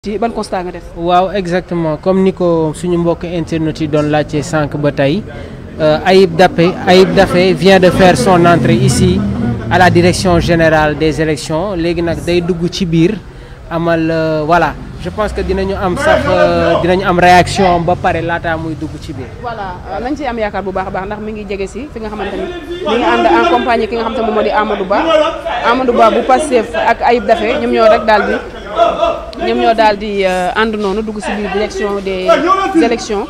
ci ban constat nga def. waaw exactement comme ni ko suñu mbokk internet yi doon laajte sànq ba tey Ayib Daffé vient de faire son entrée ici à la direction générale des élections léegi nag day dugg ci biir amal voilà je pense que dinañu am sax dinañu am réaction ba pare laataa muy dugg ci biir. voilà nañ ci am yaakaar bu baax a baax ndax mi ngi jege si fi nga xamante ni mi ngi ànd en compagnie ki nga xamante moom moo di Amadou Ba bu Pastef ak Ayib Daffé ñoom ñoo daal di ànd noonu dugg si biir direction des élections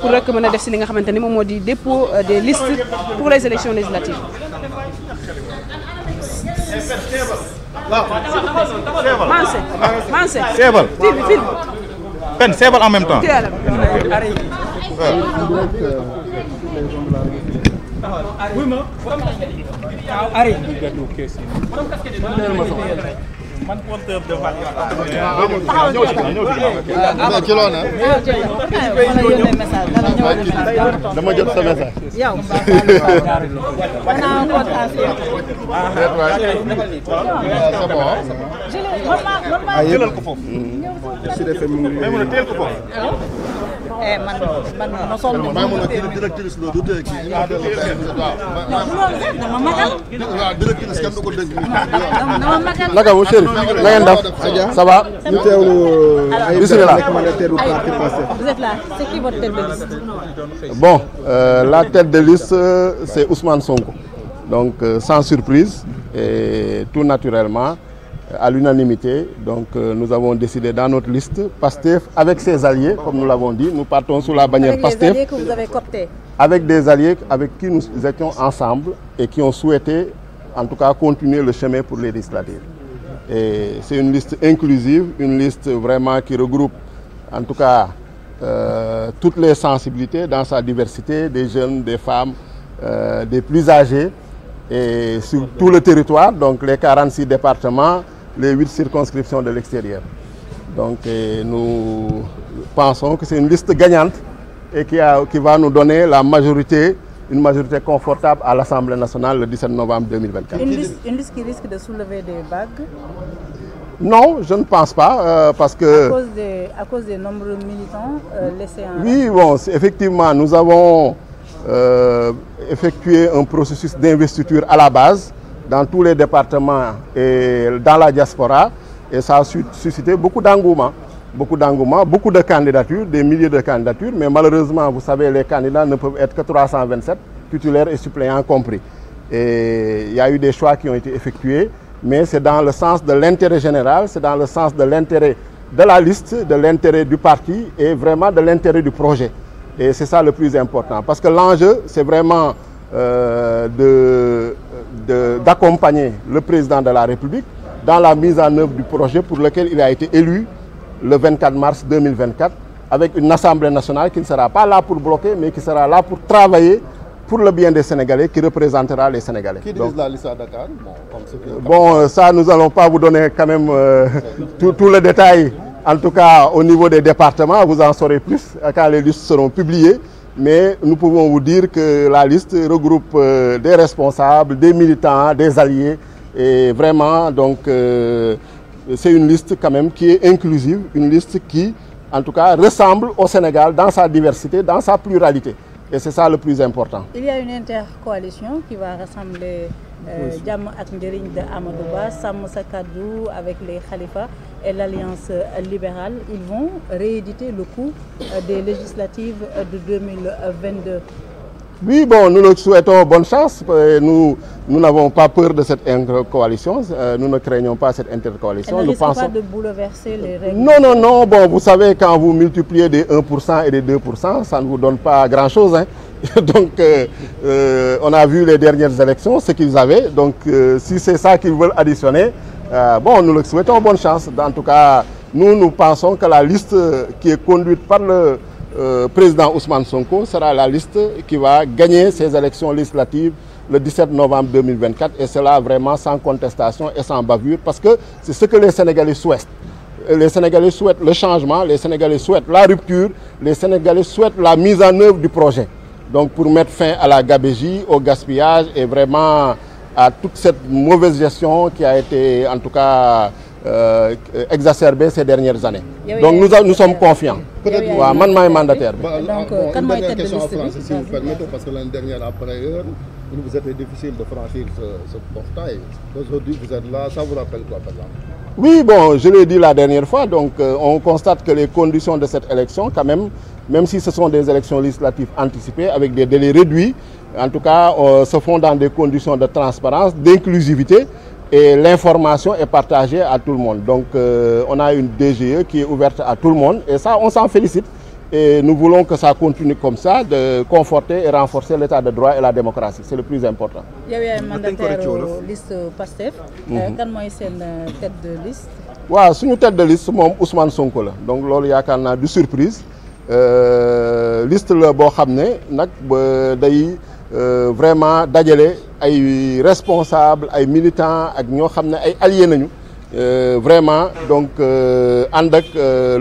pour rek mën a def si li nga xamante ni moom moo di dépôt des listes pour les élections législatives. Manse. Seebal. Fil. Pen seebal en même temps. Man porteur de voix. dama jot sa message. yow. Jëlal ko foofu. Mais mu ne teel ko foofu. man ma sol ma directrice la du tey kii dama magal. waaw directrice kenn du ko dégg. dama magal. naka mu Chérif na ngeen def ça va. ñu teewlu ay bismillah. mandataire du parti Pastef. Vous êtes là, c'est qui votre tête de liste? Bon, la tête de liste, c'est Ousmane Sonko. Donc, sans surprise et tout naturellement, à l'unanimité, donc nous avons décidé dans notre liste, Pastef, avec ses alliés, comme nous l'avons dit, nous partons sous la bannière Pastef. Avec les alliés que vous avez cooptés. Avec des alliés avec qui nous étions ensemble et qui ont souhaité, en tout cas, continuer le chemin pour les législatives. Et c'est une liste inclusive, une liste vraiment qui regroupe, en tout cas, toutes les sensibilités dans sa diversité, des jeunes, des femmes, des plus âgés, et sur tout le territoire, donc les 46 départements, les 8 circonscriptions de l'extérieur. Donc nous pensons que c'est une liste gagnante et qui va nous donner la majorité, une majorité confortable à l'Assemblée nationale le 17 novembre 2024. Une liste qui risque de soulever des vagues? Non, je ne pense pas, parce que... À cause des nombreux militants laissés en... Oui, bon, effectivement, nous avons effectué un processus d'investiture à la base, dans tous les départements et dans la diaspora, et ça a suscité beaucoup d'engouement, beaucoup de candidatures, des milliers de candidatures, mais malheureusement, vous savez, les candidats ne peuvent être que 327, titulaires et suppléants compris. Et il y a eu des choix qui ont été effectués, mais c'est dans le sens de l'intérêt général, c'est dans le sens de l'intérêt de la liste, de l'intérêt du parti et vraiment de l'intérêt du projet. Et c'est ça le plus important, parce que l'enjeu, c'est vraiment d'accompagner le président de la République dans la mise en œuvre du projet pour lequel il a été élu le 24 mars 2024, avec une Assemblée nationale qui ne sera pas là pour bloquer, mais qui sera là pour travailler pour le bien des Sénégalais, qui représentera les Sénégalais. Qui dirige la liste à Dakar? Bon, ça, nous n'allons pas vous donner quand même tout le détail. En tout cas, au niveau des départements, vous en saurez plus quand les listes seront publiées. Mais nous pouvons vous dire que la liste regroupe des responsables, des militants, des alliés. Et vraiment, donc, c'est une liste quand même qui est inclusive, une liste qui, en tout cas, ressemble au Sénégal dans sa diversité, dans sa pluralité. Et c'est ça le plus important. Il y a une intercoalition qui va rassembler Jàmm ak Njariñ de Amadou Ba, Sàmm Sa Kàddu avec les Khalifa et l'Alliance libérale. Ils vont rééditer le coup des législatives de 2022. Oui, bon, nous leur souhaitons bonne chance. Nous n'avons pas peur de cette intercoalition. Nous ne craignons pas cette intercoalition. Elle ne nous risque pensons... pas de bouleverser les règles? Non. Bon, vous savez, quand vous multipliez des 1% et des 2%, ça ne vous donne pas grand-chose. Hein. Donc, on a vu les dernières élections, ce qu'ils avaient. Donc, si c'est ça qu'ils veulent additionner, bon, nous leur souhaitons bonne chance. En tout cas, nous pensons que la liste qui est conduite par le président Ousmane Sonko sera la liste qui va gagner ces élections législatives le 17 novembre 2024, et cela vraiment sans contestation et sans bavure, parce que c'est ce que les Sénégalais souhaitent. Les Sénégalais souhaitent le changement, les Sénégalais souhaitent la rupture, les Sénégalais souhaitent la mise en œuvre du projet. Donc pour mettre fin à la gabegie, au gaspillage et vraiment à toute cette mauvaise gestion qui a été en tout cas exacerbé ces dernières années. Donc nous sommes confiants. waaw man maay mandataire bi. donc kan mooy tête de liste bi si vous permettez, parce que l'année dernière après il vous était difficile de franchir ce portail. Aujourd'hui vous êtes là, ça vous rappelle quoi par exemple? Oui, bon, je l'ai dit la dernière fois, donc on constate que les conditions de cette élection, quand même si ce sont des élections législatives anticipées avec des délais réduits, en tout cas se font dans des conditions de transparence, d'inclusivité, et l'information est partagée à tout le monde. Donc on a une DGE qui est ouverte à tout le monde et ça on s'en félicite et nous voulons que ça continue comme ça, de conforter et renforcer l'état de droit et la démocratie, c'est le plus important. yow yaay mandataire liste Pastef. kan mooy seen tête de liste. waaw suñu tête de liste moom Ousmane Sonko la donc loolu yaakaar naa du surprise liste la boo xam ne nag day vraiment dajale ay responsables ay militants ak ñoo xam ne ay alliés nañu vraiment donc ànd ak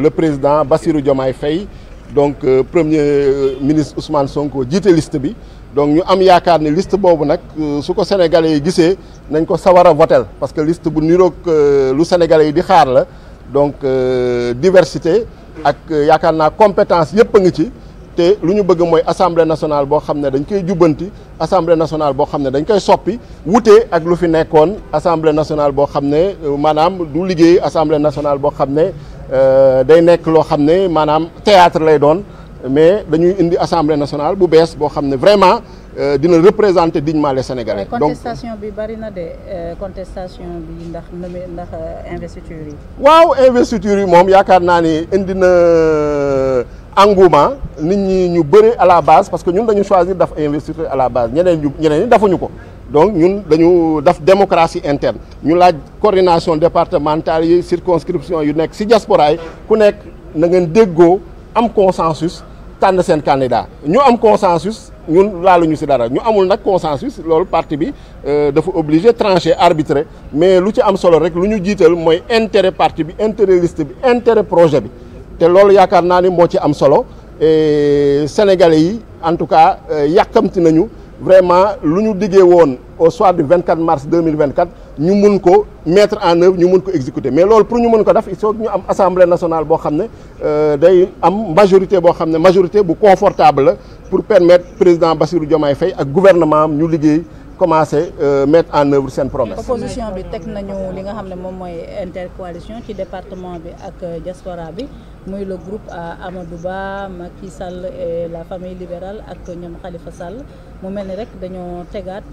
le président Bassirou Diomaye Faye donc premier ministre Ousmane Sonko jiite liste bi donc ñu am yaakaar ne liste boobu nag su ko sénégalais yi gisee nañ ko sawar a votel parce que liste bu niroog lu sénégalais yi di xaar la donc diversité ak yaakaar naa compétence yëpp a ngi ci. te lu ñu bëgg mooy assemblée nationale boo xam ne dañ koy jubbanti assemblée nationale boo xam ne dañ koy soppi wute ak lu fi nekkoon assemblée nationale boo xam ne maanaam du liggéey assemblée nationale boo xam ne day nekk loo xam ne maanaam théâtre lay doon mais dañuy indi assemblée nationale bu bees boo xam ne vraiment dina représenter dignement les Sénégalais. donc contestation bi bari na de contestation bi ndax investiture yi. waaw investiture yi moom yaakaar naa ni indi na engouement nit ñi ñu bëri à la base parce que ñun dañu choisir daf investiture à la base ñeneen ñi defuñu ko donc ñun dañu def démocratie interne ñu laaj coordination départementale yi circonscription yu nekk ci diaspora yi ku nekk na ngeen déggoo am consensus tànn seen candidat ñu am consensus ñun laaluñu ci dara ñu amul nag consensus loolu parti bi dafa obligé trancher arbitrer mais lu ci am solo rek lu ñu jiital mooy intérêt parti bi intérêt liste bi intérêt projet bi te loolu yaakaar naa ni moo ci am solo et sénégalais yi en tout cas yàkkamti nañu vraiment lu ñu diggee woon au soir du 24 mars 2024 ñu mun ko mettre en œuvre ñu mun ko exécuter mais loolu pour ñu mun ko def il faut que ñu am assemblée nationale boo xam ne day am majorité boo xam ne majorité bu confortable la pour permettre président Bassirou Diomaye Faye ak gouvernement am ñu liggéey commencer mettre en œuvre seen promesse. opposition bi teg nañu li nga xam ne moom mooy intercoalition ci département bi ak diaspora bi muy le groupe Amadou Ba Macky Sall et la famille libérale ak ñoom Khalifa Sall mu mel ni rek dañoo tegaat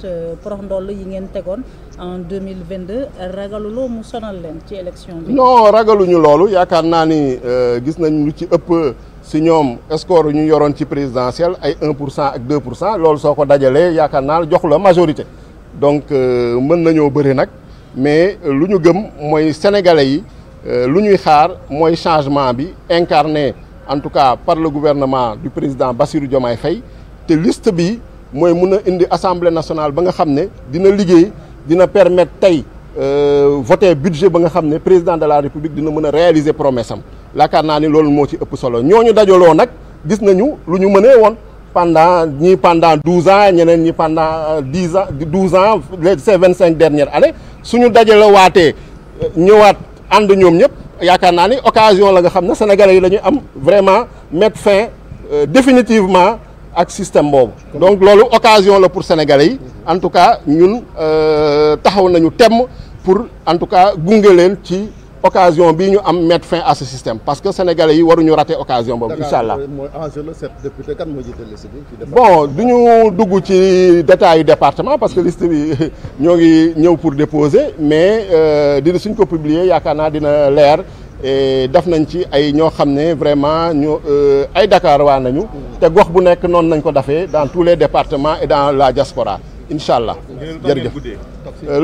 porox ndoll yi ngeen tegoon en 2022 ragaluloo mu sonal leen ci élection bi. non ragaluñu loolu yaakaar naa ni gis nañ lu ci ëpp si ñoom score ñu yoroon ci présidentielle ay 1% ak 2% loolu soo ko dajalee yaakaar naa jox la majorité donc mën nañoo bëri nag mais lu ñu gëm mooy sénégalais yi lu ñuy xaar mooy changement bi incarné en tout cas par le gouvernement du président Bassirou Diomaye Faye te liste bi mooy mun a indi assemblée nationale ba nga xam ne dina liggéey dina permettre tey voter budget ba nga xam ne président de la république dina mën a réaliser promesse am yaakaar naa ni loolu moo ci ëpp solo ñooñu dajaloo nag gis nañu lu ñu mënee woon pendant 12 ans ñeneen ñi pendant 10 ans 12 ans ces 25 dernières années suñu dajale waatee ñëwaat ànd ñoom ñëpp yaakaar naa ni occasion la nga xam ne sénégalais yi la ñu am vraiment mettre fin définitivement ak système boobu donc loolu occasion la pour sénégalais yi en tout cas ñun taxaw nañu temm pour en tout cas gunge leen ci occasion bii ñu am mettre fin à ce système parce que sénégalais yi waruñu rater occasion boobu incha allah. bon du ñu dugg ci détail département parce que liste bi ñoo ngi ñëw pour déposer mais dina suñ ko publier yaakaar naa dina leer et def nañ ci ay ñoo xam ne vraiment ñoo ay Dakar waa nañu te gox bu nekk noonu nañ ko defee dans tous les départements et dans la diaspora incha allah jërëjëf.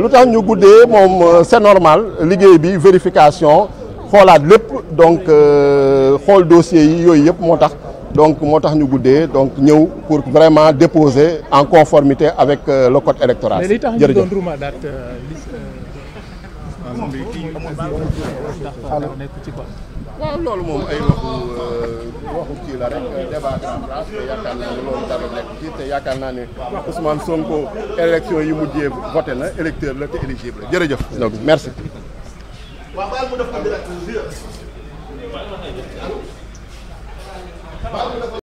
lu tax ñu guddee moom c'est normal liggéey bi vérification xoolaat lépp donc xool dossiers yi yooyu yëpp moo tax ñu guddee donc ñëw pour vraiment déposer en conformité avec le code électoral. jërëjëf. waaw loolu moom ay waxu kii la rek débat grand place te yaakaar naa ne loolu dara nekk ci te yaakaar naa ne Ousmane Sonko élection yi mujjee voté na électeur la te éligible la jërëjëf donc merci waaw baal mu def ko direct